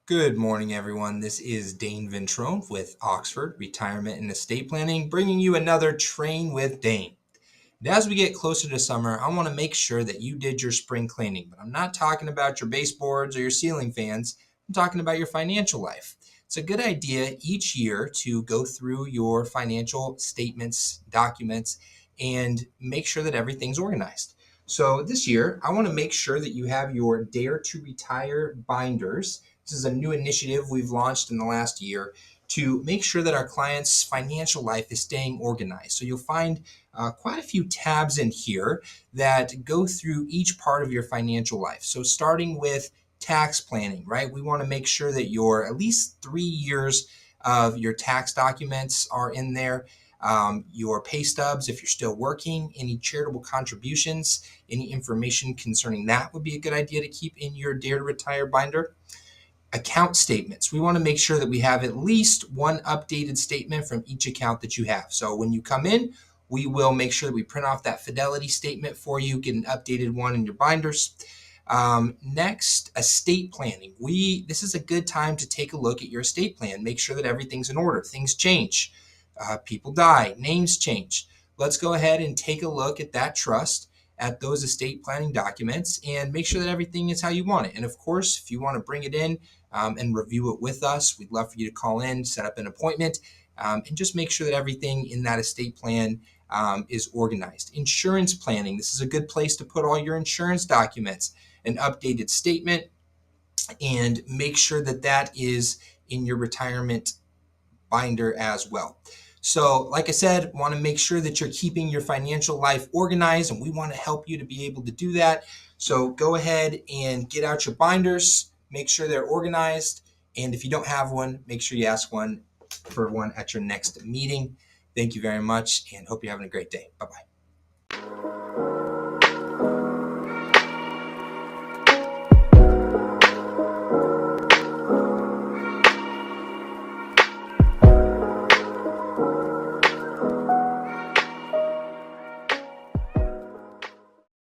Good morning, everyone. This is Dane Ventrone with Oxford Retirement and Estate Planning, bringing you another Train with Dane. And as we get closer to summer, I want to make sure that you did your spring cleaning, but I'm not talking about your baseboards or your ceiling fans. I'm talking about your financial life. It's a good idea each year to go through your financial statements, documents, and make sure that everything's organized. So this year, I want to make sure that you have your Dare to Retire binders. This is a new initiative we've launched in the last year to make sure that our clients' financial life is staying organized. So you'll find quite a few tabs in here that go through each part of your financial life. So starting with tax planning, right? We want to make sure that your at least 3 years of your tax documents are in there. Your pay stubs, if you're still working, any charitable contributions, any information concerning that would be a good idea to keep in your Dare to Retire binder. Account statements. We want to make sure that we have at least one updated statement from each account that you have. So when you come in, we will make sure that we print off that fidelity statement for you, get an updated one in your binders. Next, estate planning. This is a good time to take a look at your estate plan. Make sure that everything's in order. Things change. People die. Names change. Let's go ahead and take a look at that trust, at those estate planning documents, and make sure that everything is how you want it. And of course, if you want to bring it in and review it with us, we'd love for you to call in, set up an appointment, and just make sure that everything in that estate plan is organized. Insurance planning. This is a good place to put all your insurance documents, an updated statement, and make sure that that is in your retirement binder as well. So like I said, want to make sure that you're keeping your financial life organized, and we want to help you to be able to do that. So go ahead and get out your binders, make sure they're organized, and if you don't have one, make sure you ask for one at your next meeting. Thank you very much, and hope you're having a great day. Bye-bye.